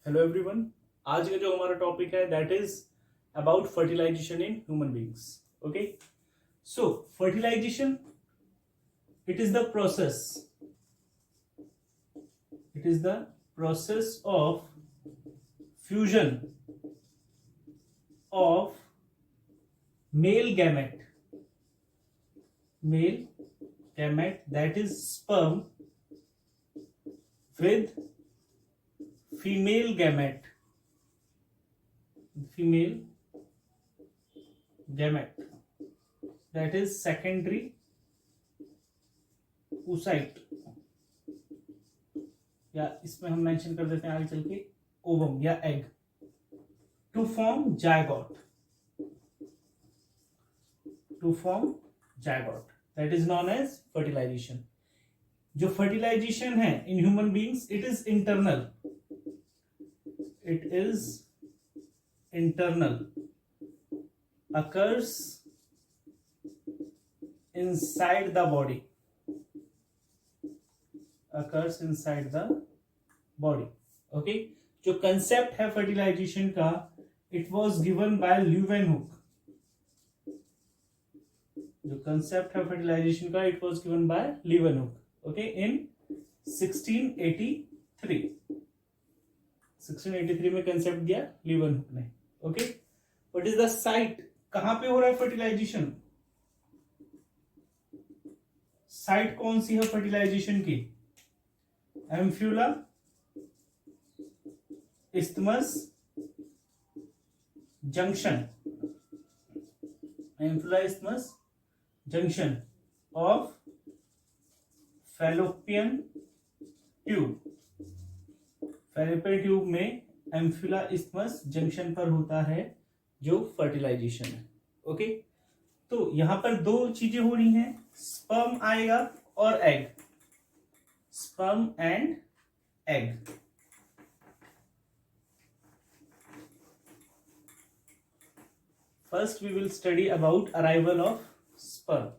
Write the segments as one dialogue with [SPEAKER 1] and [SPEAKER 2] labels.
[SPEAKER 1] Hello everyone. आज का जो हमारा टॉपिक है that is about fertilisation in human beings. Okay, so fertilisation it is the process of fusion of male gamete that is sperm with female gamete that is secondary oocyte, या इसमें हम mention कर देते हैं आगे चल के ओवम या egg, to form zygote that is known as fertilisation. जो फर्टिलाइजेशन है in human beings it is internal occurs inside the body okay. जो कंसेप्ट है फर्टिलाइजेशन का it was given by Leeuwenhoek. Okay, in 1683 में concept दिया Leeuwenhoek ने। Okay, what is the site, कहां पे हो रहा है फर्टिलाइजेशन, साइट कौन सी है फर्टिलाइजेशन की? Ampulla, isthmus junction of fallopian tube में एम्फिला इस्थमस जंक्शन पर होता है जो फर्टिलाइजेशन है। ओके, तो यहां पर दो चीजें हो रही हैं, स्पर्म आएगा और egg, sperm and egg. First we will study about arrival of sperm.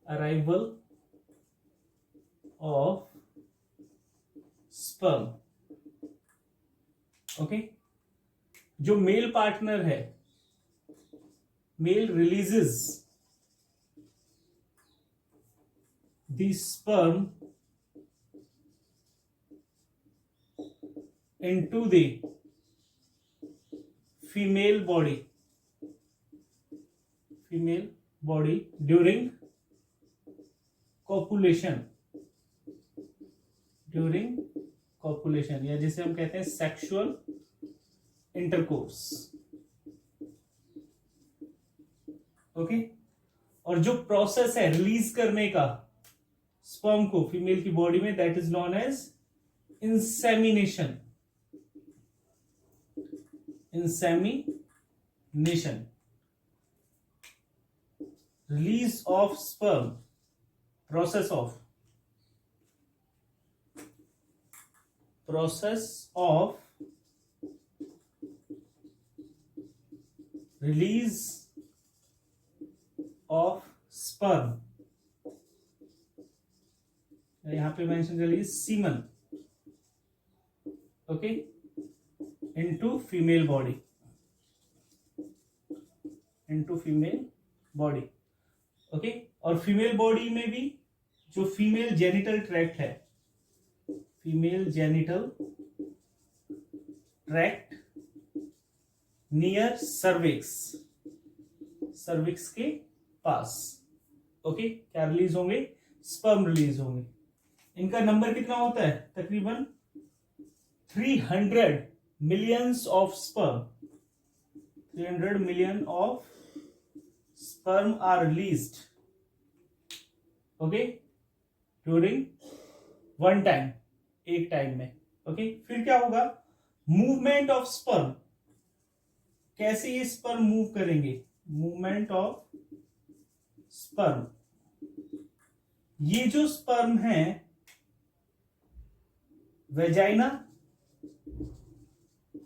[SPEAKER 1] Arrival of sperm. Okay, जो मेल पार्टनर है, male releases the sperm into the female body during copulation, या जिसे हम कहते हैं सेक्सुअल इंटरकोर्स। ओके, और जो process है रिलीज करने का स्पर्म को फीमेल की बॉडी में that is known as insemination. Release of sperm, process of release of sperm, यहां पे mention release semen, okay, into female body. Okay, और फीमेल बॉडी में भी जो फीमेल जेनिटल ट्रैक्ट है, नियर सर्विक्स के पास। ओके, क्या रिलीज होंगे? स्पर्म रिलीज होंगे। इनका नंबर कितना होता है? तकरीबन 300 millions of sperm. 300 million of sperm are released, okay, during one time, एक टाइम में। ओके, फिर क्या होगा? मूवमेंट ऑफ स्पर्म, कैसे ये स्पर्म मूव करेंगे? मूवमेंट ऑफ स्पर्म, ये जो स्पर्म है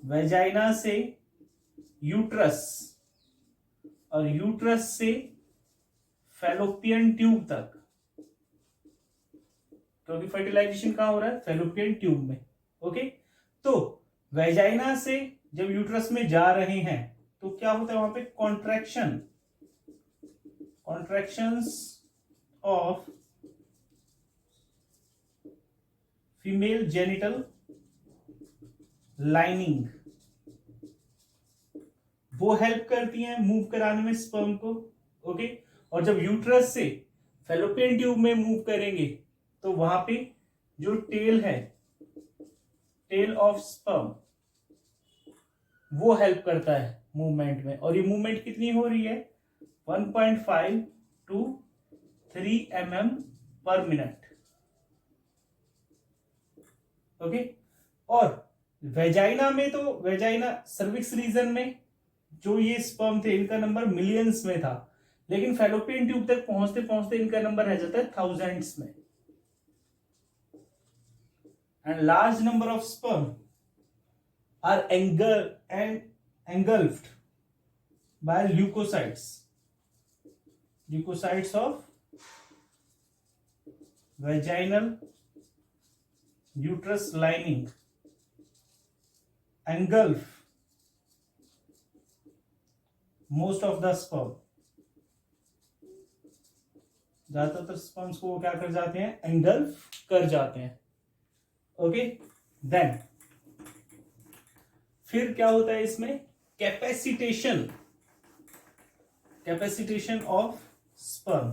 [SPEAKER 1] वेजाइना से यूट्रस और यूट्रस से फैलोपियन ट्यूब तक क्योंकि फर्टिलाइजेशन कहाँ हो रहा है, फैलोपियन ट्यूब में। ओके, तो वेजाइना से जब यूट्रस में जा रहे हैं तो क्या होता है वहां पे, contractions of female genital lining, वो हेल्प करती हैं मूव कराने में स्पर्म को। ओके, और जब यूट्रस से फैलोपियन ट्यूब में मूव करेंगे तो वहां पे जो टेल है, टेल ऑफ स्पर्म, वो हेल्प करता है मूवमेंट में। और ये मूवमेंट कितनी हो रही है, 1.5 to 3 mm पर मिनट। ओके, और वेजाइना में तो, वेजाइना सर्विक्स रीजन में जो ये स्पर्म थे इनका नंबर मिलियंस में था, लेकिन फैलोपियन ट्यूब तक पहुंचते पहुंचते इनका नंबर रह जाता है थाउजेंड्स में। And large number of sperm are engulfed by leukocytes of vaginal uterus lining, engulf most of the sperm, ज्यादातर स्पर्म्स को वो क्या कर जाते हैं, एंगल्फ कर जाते हैं। ओके, देन फिर क्या होता है इसमें, capacitation of sperm.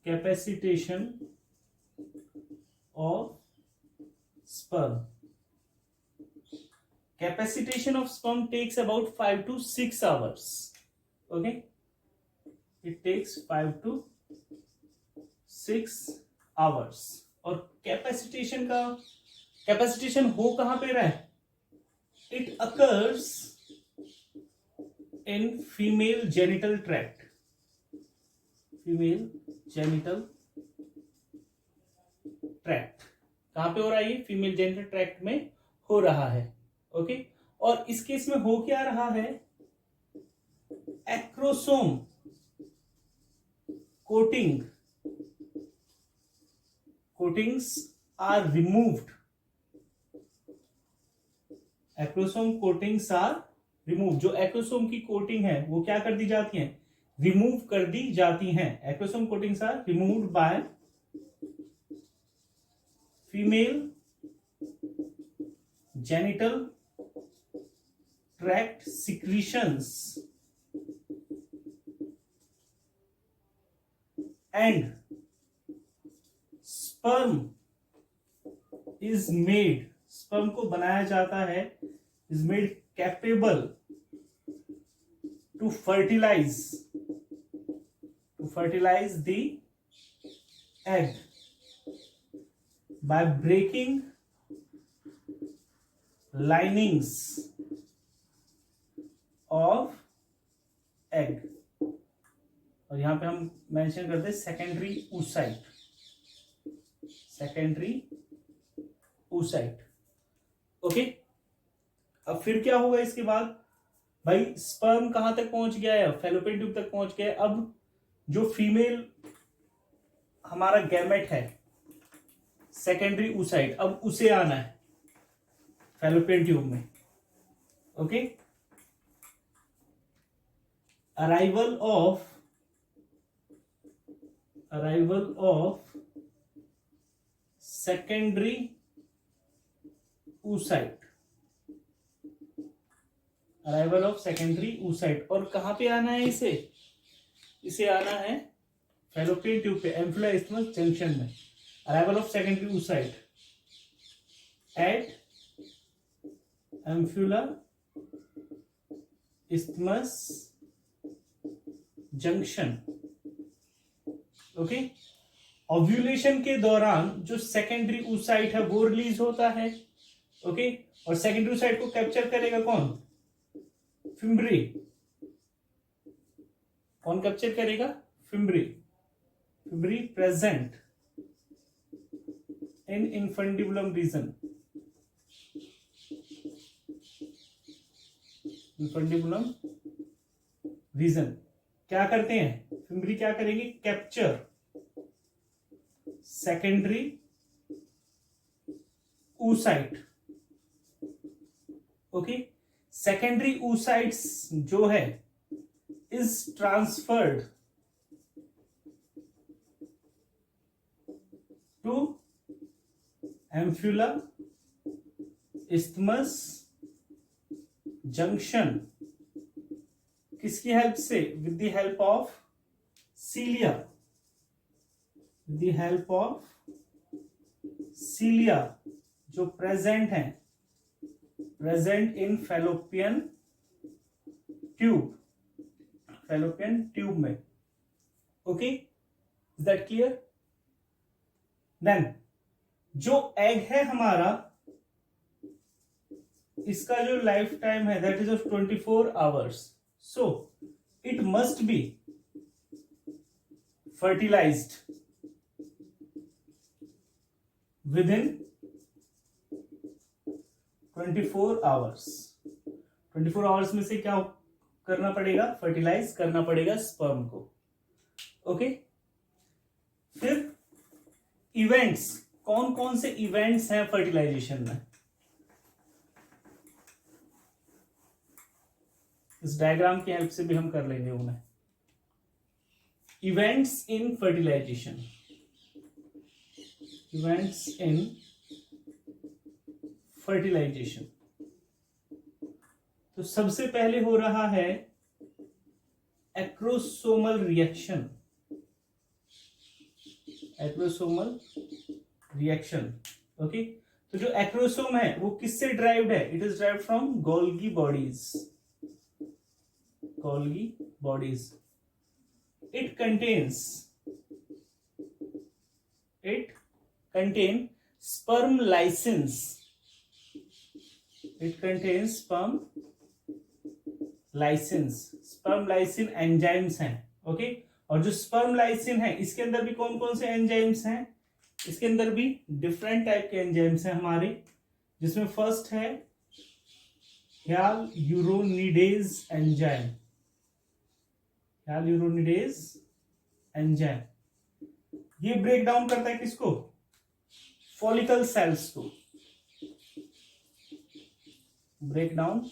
[SPEAKER 1] Capacitation of sperm, capacitation of sperm takes about 5 to 6 hours. Okay, it takes 5 to 6 hours. और कैपेसिटेशन हो कहां पे रहा है, it occurs in female genital tract, कहां पे हो रहा है, ये फीमेल जेनिटल ट्रैक्ट में हो रहा है। ओके, और इस केस में हो क्या रहा है, एक्रोसोम coatings are removed, जो एक्रोसोम की कोटिंग है वो क्या कर दी जाती है, रिमूव कर दी जाती हैं। Acrosome coatings are removed by female genital tract secretions and sperm को बनाया जाता है, is made capable to fertilize the egg by breaking linings of egg। और यहां पे हम मेंशन करते हैं सेकेंडरी oocyte। ओके, अब फिर क्या होगा इसके बाद, भाई स्पर्म कहां तक पहुंच गया है, फैलोपियन ट्यूब तक पहुंच गया है। अब जो फीमेल हमारा गैमेट है सेकेंडरी oocyte, अब उसे आना है फैलोपियन ट्यूब में। Okay, arrival of secondary oocyte, और कहां पे आना है इसे आना है फैलोपियन ट्यूब पे, एम्फुला इस्थमस जंक्शन में। Arrival of secondary oocyte at ampulla isthmus junction. Okay, ovulation के दौरान जो सेकेंडरी oocyte है वो रिलीज होता है। ओके, और सेकेंडरी oocyte को कैप्चर करेगा कौन, फिम्ब्री। कौन कैप्चर करेगा, fimbriae present in infundibulum region. Infundibulum region क्या करते हैं, फिम्बरी क्या करेंगे, capture secondary oocyte, okay. Secondary oocytes जो है is transferred to ampulla isthmus junction, किसकी हेल्प से, with the help of cilia, with the help of cilia जो प्रेजेंट है, present in fallopian tube, fallopian tube में, okay, is that clear. Then जो egg है हमारा, इसका जो लाइफ टाइम है that is of 24 hours, so it must be fertilised within 24 hours. 24 hours में से क्या करना पड़ेगा, फर्टिलाइज करना पड़ेगा स्पर्म को, ओके। फिर इवेंट्स, कौन कौन से इवेंट्स हैं फर्टिलाइजेशन में, इस डायग्राम की हेल्प से भी हम कर लेंगे उन्हें। Events in fertilisation, events in fertilisation, तो सबसे पहले हो रहा है acrosomal reaction, acrosomal reaction, okay. तो जो एक्रोसोम है वो किससे ड्राइव्ड है, it is derived from Golgi bodies, Golgi bodies. It contain sperm lysins, it contains sperm lysins, sperm lysin enzymes हैं, ओके। और जो sperm lysin है इसके अंदर भी कौन कौन से एंजाइम्स हैं, इसके अंदर भी डिफरेंट टाइप के एंजाइम्स हैं हमारे, जिसमें फर्स्ट है ह्यालुरोनिडेज एंजाइम, ह्यालुरोनिडेज एंजाइम, ये ब्रेक डाउन करता है किसको, फॉलिकल सेल्स को, ब्रेक डाउन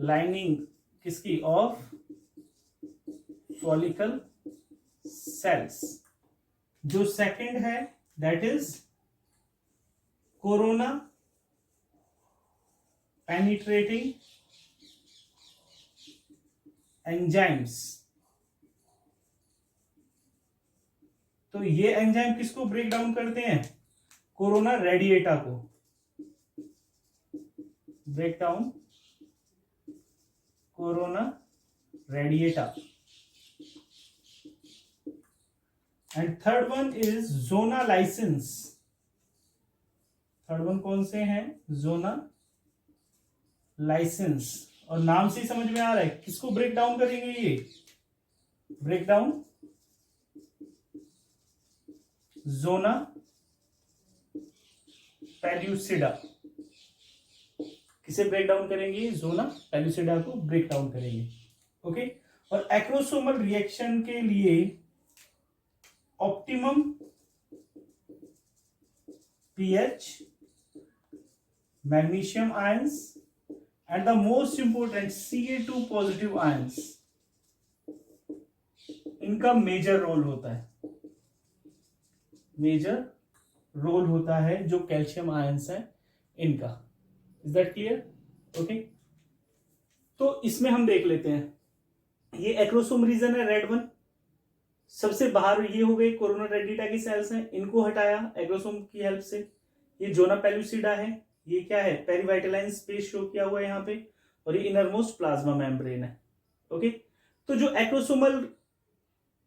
[SPEAKER 1] लाइनिंग किसकी, ऑफ फॉलिकल सेल्स। जो सेकंड है that is corona penetrating enzymes, तो ये एंजाइम किसको ब्रेक डाउन करते हैं, कोरोना रेडिएटा को, break down corona radiata. And third one is zona lysins, third one कौन से हैं, जोना लाइसेंस, और नाम से ही समझ में आ रहा है किसको ब्रेक डाउन करेंगे, ये ब्रेक डाउन जोना पेल्यूसिडा, किसे ब्रेक डाउन करेंगे, जोना पेल्यूसिडा को ब्रेक डाउन करेंगे, ओके। और एक्रोसोमल रिएक्शन के लिए optimum pH, magnesium ions and the most important Ca2 positive ions, इनका मेजर रोल होता है, मेजर रोल होता है जो कैल्शियम आयंस है इनका। Is that clear, okay. तो इसमें हम देख लेते हैं, ये एक्रोसोम रीजन है रेड वन, सबसे बाहर ये हो गए कोरोना रेडिएटा की सेल्स हैं, इनको हटाया एक्रोसोम की हेल्प से। ये जोना पेल्यूसिडा है, ये क्या है, पेरीवाइटलाइन स्पेस शो किया हुआ है यहाँ पे, और ये इनरमोस्ट प्लाज्मा मेम्ब्रेन है, ओके। तो जो एक्रोसोमल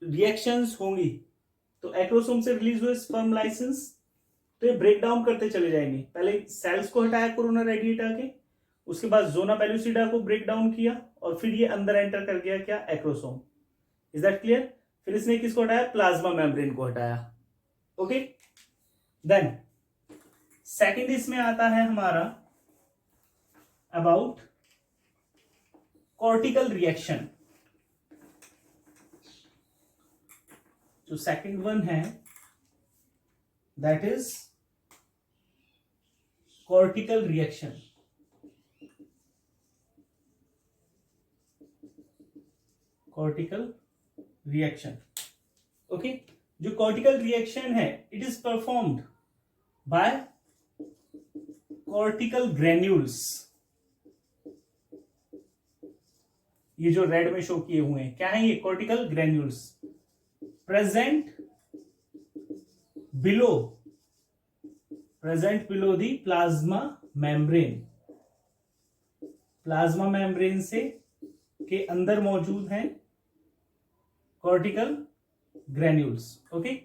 [SPEAKER 1] रिएक्शंस होंगी, तो एक्रोसोम से रिलीज हुए स्पर्म लाइसेंस, तो ये ब्रेक डाउन करते चले जाएंगे, पहले सेल्स को हटाया कोरोना रेडिएटा के, उसके बाद जोना पेल्यूसिडा को ब्रेक डाउन किया, और फिर ये अंदर एंटर कर गया क्या, एक्रोसोम। Is that clear. फिर इसने किसको हटाया, प्लाज्मा मेम्ब्रेन को हटाया, ओके। देन सेकेंड इसमें आता है हमारा अबाउट कॉर्टिकल रिएक्शन, जो सेकंड वन है that is cortical reaction. Cortical reaction, okay. जो कॉर्टिकल रिएक्शन है it is performed by cortical granules. ये जो रेड में शो किए हुए हैं क्या है, ये cortical granules present below the plasma membrane. Plasma membrane से के अंदर मौजूद हैं कॉर्टिकल ग्रेन्यूल्स, ओके।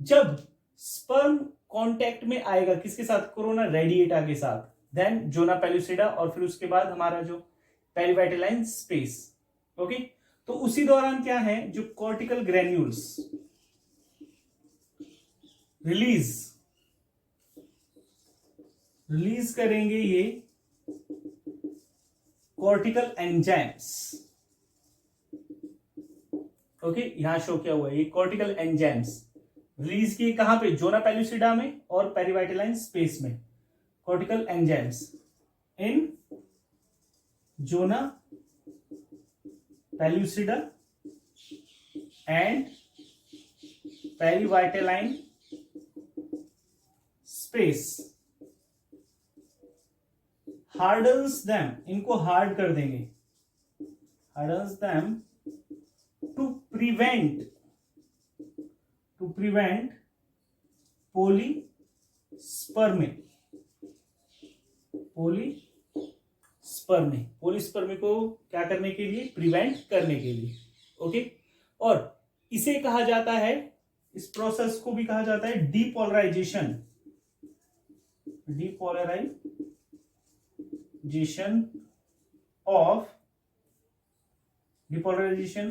[SPEAKER 1] जब स्पर्म कांटेक्ट में आएगा किसके साथ, कोरोना रेडिएटा के साथ, देन जोना पेलुसिडा और फिर उसके बाद हमारा जो पेरिवाइटलाइन स्पेस, ओके। तो उसी दौरान क्या है, जो कॉर्टिकल ग्रेन्यूल्स रिलीज करेंगे ये कॉर्टिकल एंजाइम्स, ओके। यहां शो किया हुआ है ये कॉर्टिकल एंजाइम्स रिलीज किए कहां पे, जोना पेलुसिडा में और पेरिवाइटलाइन स्पेस में। Cortical enzymes in zona pellucida and perivitelline space hardens them, इनको हार्ड कर देंगे, hardens them to prevent polyspermy को क्या करने के लिए, प्रिवेंट करने के लिए, ओके। और इसे कहा जाता है, इस प्रोसेस को भी कहा जाता है डीपोलराइजेशन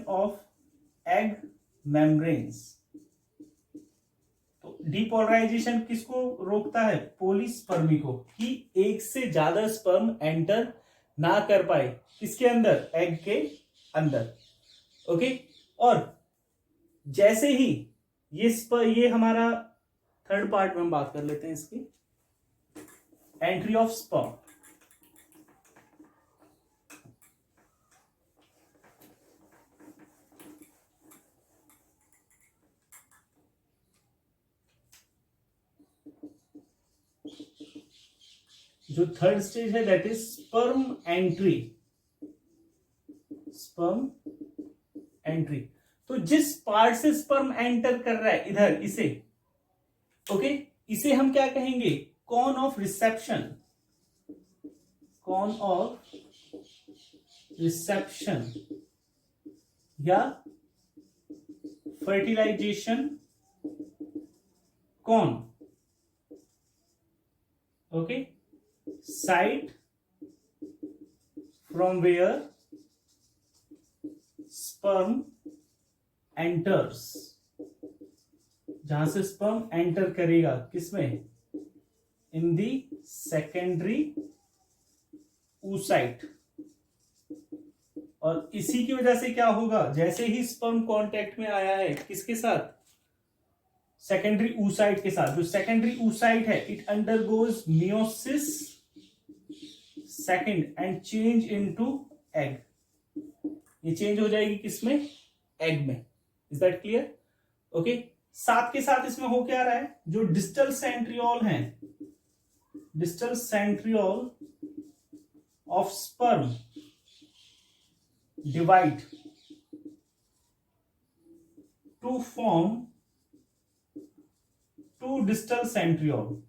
[SPEAKER 1] ऑफ एग मेम्ब्रेन्स। तो डीपोलराइजेशन किसको रोकता है, पोलीस्पर्मी को, कि एक से ज्यादा स्पर्म एंटर ना कर पाए किसके अंदर, एग के अंदर, ओके। और जैसे ही ये हमारा थर्ड पार्ट में हम बात कर लेते हैं इसकी, एंट्री ऑफ स्पर्म। जो थर्ड स्टेज है दैट इज स्पर्म एंट्री। तो जिस पार्ट से स्पर्म एंटर कर रहा है इधर, इसे, ओके, इसे हम क्या कहेंगे, कॉन ऑफ रिसेप्शन या fertilization cone, okay. Site from where sperm enters, जहां से स्पर्म एंटर करेगा किसमें, इन दी सेकेंडरी oocyte। और इसी की वजह से क्या होगा, जैसे ही स्पर्म कांटेक्ट में आया है किसके साथ, सेकेंडरी oocyte के साथ। जो सेकेंडरी oocyte है it undergoes meiosis second and change into egg. ये चेंज हो जाएगी किसमें, एग में। Is that clear, okay. साथ के साथ इसमें हो क्या रहा है, जो डिस्टल सेंट्रियोल है, distal centriole of sperm divide to form two distal centriole.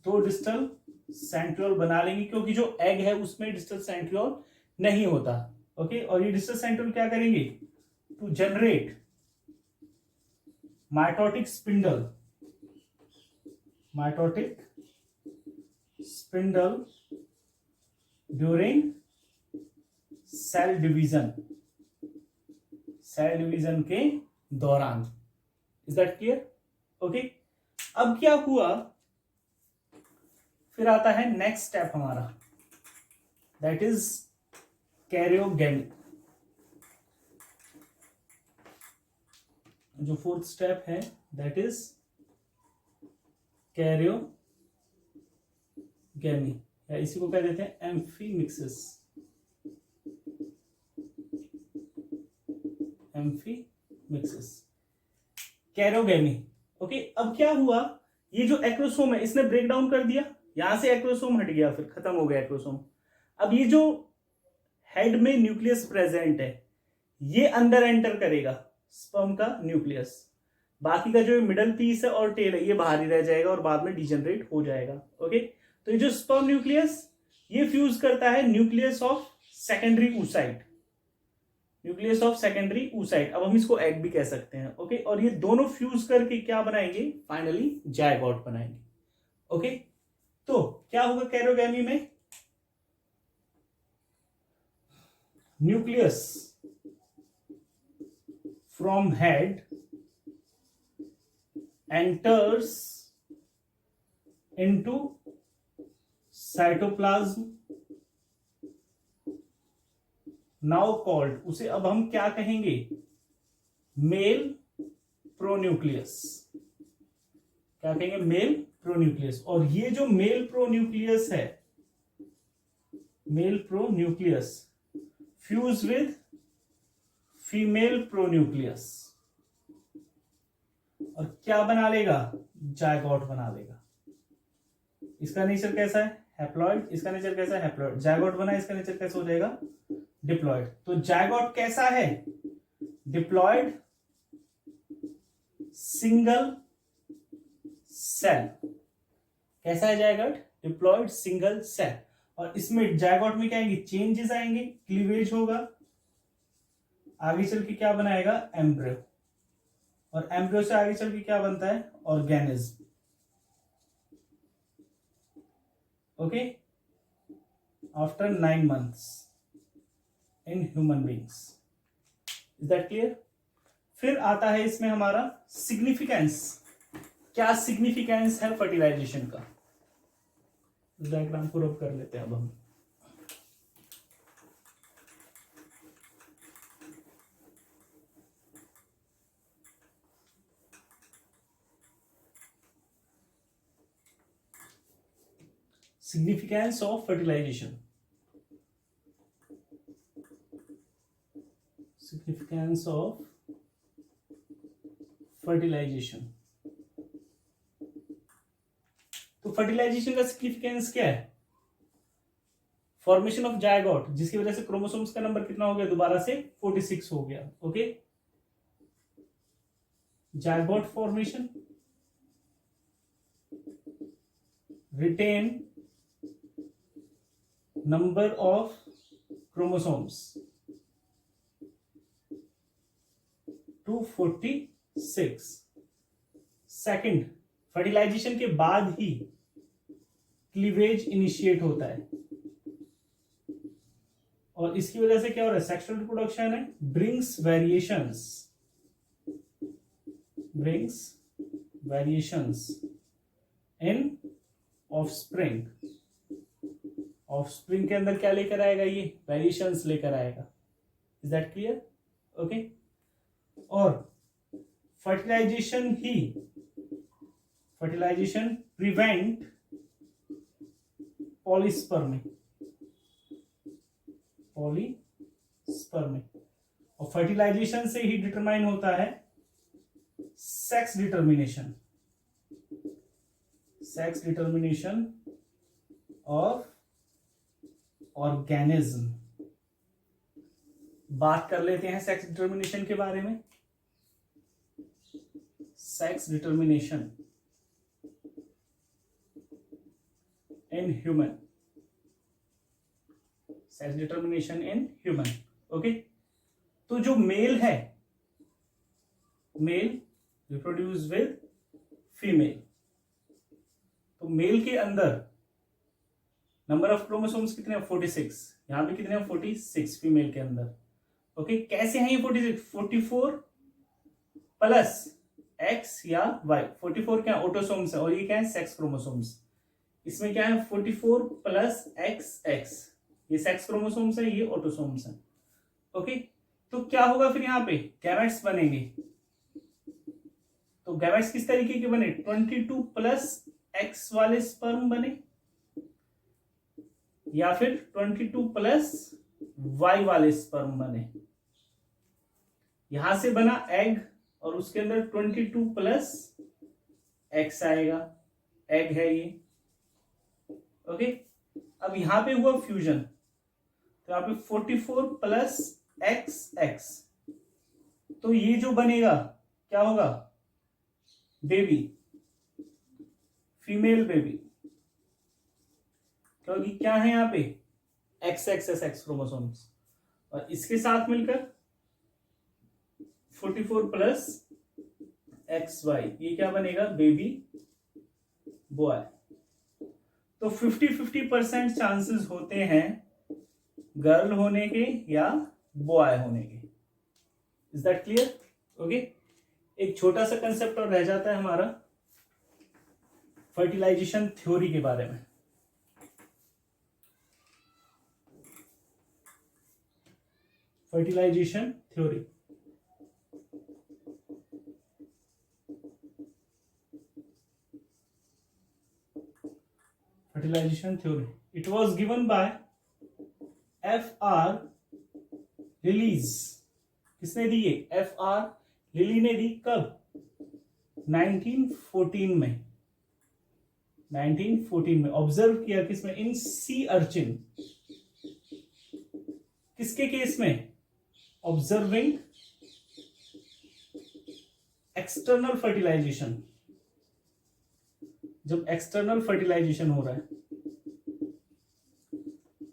[SPEAKER 1] दो डिस्टल सेंट्रियोल बना लेंगे, क्योंकि जो एग है उसमें डिस्टल सेंट्रियोल नहीं होता, ओके। और ये डिस्टल सेंट्रियोल क्या करेंगे, to generate mitotic spindle during cell division के दौरान। Is that clear, okay. अब क्या हुआ, फिर आता है नेक्स्ट स्टेप हमारा, दैट इज कैरियोगेमी। जो फोर्थ स्टेप है दैट इज कैरियोगेमी, या इसी को क्या देते हैं, एम्फीमिक्सिस। Amphimixis, karyogamy. ओके, अब क्या हुआ, ये जो एक्रोसोम है इसने ब्रेक डाउन कर दिया, यहां से एक्रोसोम हट गया, फिर खत्म हो गया एक्रोसोम। अब ये जो हेड में न्यूक्लियस प्रेजेंट है ये अंदर एंटर करेगा स्पर्म का न्यूक्लियस, बाकी का जो मिडल पीस है और टेल है ये बाहर ही रह जाएगा और बाद में डिजेनरेट हो जाएगा। ओके, तो ये जो स्पर्म न्यूक्लियस ये फ्यूज करता है nucleus of secondary oocyte, nucleus of secondary oocyte, अब हम इसको एग भी कह सकते हैं। ओके, और ये दोनों फ्यूज करके क्या बनाएंगे, फाइनली जायगोट बनाएंगे। ओके, तो क्या होगा कैरियोगेमी में, nucleus from head enters into cytoplasm, now called, उसे अब हम क्या कहेंगे, मेल प्रोन्यूक्लियस। क्या कहेंगे, मेल प्रोन्यूक्लियस। और ये जो मेल प्रोन्यूक्लियस है, male pronucleus fuse with female pronucleus और क्या बना लेगा, जायगोट बना लेगा। इसका नेचर कैसा है, हैप्लॉइड, इसका नेचर कैसा है, हैप्लॉइड। जायगोट बना, इसका नेचर कैसा हो जाएगा, डिप्लॉइड। तो जायगोट कैसा है, डिप्लॉइड सिंगल सेल। कैसा है जायगोट, डिप्लॉइड सिंगल सेल। और इसमें जायगोट में क्या आएंगे, चेंजेस आएंगे, क्लीवेज होगा, आगे चल के क्या बनाएगा, एम्ब्रियो, और एम्ब्रियो से आगे चल के क्या बनता है, organism. Okay, after 9 months in human beings. Is that clear. फिर आता है इसमें हमारा सिग्निफिकेंस, क्या सिग्निफिकेंस है फर्टिलाइजेशन का। डायग्राम को रब कर लेते हैं अब हम। Significance of fertilization, significance of fertilization. तो फर्टिलाइजेशन का सिग्निफिकेंस क्या है, फॉर्मेशन ऑफ जायगोट, जिसकी वजह से क्रोमोसोम्स का नंबर कितना हो गया, दोबारा से 46 हो गया। Okay, zygote formation, retain number of chromosomes 246। Second, fertilization के बाद ही क्लीवेज इनिशिएट होता है और इसकी वजह से क्या हो रहा है, सेक्सुअल रिप्रोडक्शन है, brings variations in offspring. Offspring के अंदर क्या लेकर आएगा, ये वेरिएशंस लेकर आएगा। Is that clear. ओके, और फर्टिलाइजेशन प्रिवेंट पॉलीस्पर्मी, और फर्टिलाइजेशन से ही डिटरमाइन होता है सेक्स डिटर्मिनेशन ऑफ ऑर्गेनिज्म। बात कर लेते हैं सेक्स डिटर्मिनेशन के बारे में। Sex determination in human, sex determination in human. Okay, तो जो मेल है, मेल रिप्रोड्यूस विद फीमेल, तो मेल के अंदर नंबर ऑफ क्रोमोसोम्स कितने हैं, 46। यहां भी कितने हैं, 46 फीमेल के अंदर। ओके, कैसे हैं ये 46, 44 प्लस एक्स या वाई। 44 क्या ऑटोसोम्स है और ये क्या है, सेक्स क्रोमोसोम्स। इसमें क्या है, 44 प्लस एक्स एक्स, ये सेक्स क्रोमोसोम्स है, ये ऑटोसोम्स है। ओके, तो क्या होगा फिर यहाँ पे गैमेट्स बनेंगे। तो गैमेट्स किस तरीके के बने, 22 प्लस एक्स वाले स्पर्म बने, या फिर 22 प्लस वाई वाले स्पर्म बने। यहां से बना एग और उसके अंदर 22 प्लस एक्स आएगा, एग है ये। ओके, अब यहां पे हुआ फ्यूजन, तो यहां पे 44 प्लस एक्स एक्स, तो ये जो बनेगा क्या होगा, बेबी, फीमेल बेबी, क्योंकि क्या है यहाँ पे x x S x chromosomes, और इसके साथ मिलकर 44 प्लस एक्स वाई, ये क्या बनेगा, बेबी बॉय। तो 50-50% चांसेस होते हैं गर्ल होने के या बॉय होने के। Is that clear? ओके, एक छोटा सा कंसेप्ट और रह जाता है हमारा फर्टिलाइजेशन थ्योरी के बारे में। Fertilization theory, fertilization theory, it was given by F.R. Lillies। किसने दी ये, F.R. लिली ने दी, कब, 1914 में। 1914 में ऑब्जर्व किया किसमें, इन सी अर्चिन। किसके केस में, ऑब्जर्विंग एक्सटर्नल फर्टिलाइजेशन। जब एक्सटर्नल फर्टिलाइजेशन हो रहा है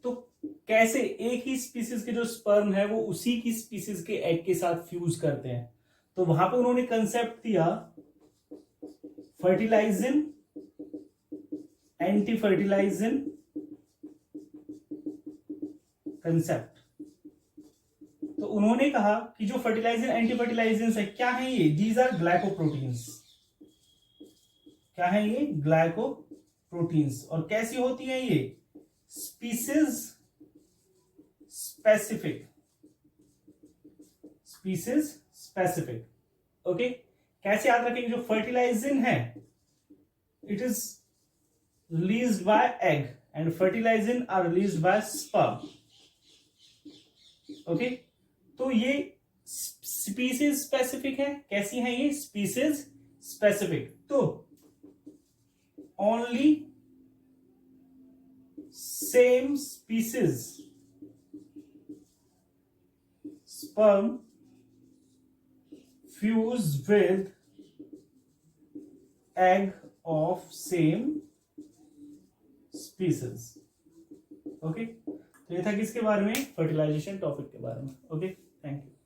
[SPEAKER 1] तो कैसे एक ही स्पीसीज के जो स्पर्म है वो उसी की स्पीसीज के एग के साथ फ्यूज करते हैं। तो वहां पे उन्होंने कंसेप्ट दिया फर्टिलाइजिन एंटी फर्टिलाइजिन कंसेप्ट। तो उन्होंने कहा कि जो फर्टिलाइजिन एंटी फर्टिलाइजिन है क्या है ये, दीज आर ग्लाइकोप्रोटीन्स। क्या है ये, ग्लाइकोप्रोटीन्स। और कैसी होती है ये, species specific, species specific. Okay, कैसे याद रखेंगे, जो फर्टिलाइजिन है it is released by egg and fertilizin are released by sperm. Okay, तो ये स्पीसीज स्पेसिफिक है। कैसी है ये, स्पीसीज स्पेसिफिक। तो only same species sperm fuse with egg of same species। Okay, तो ये था किसके बारे में, फर्टिलाइजेशन टॉपिक के बारे में। Okay, thank you.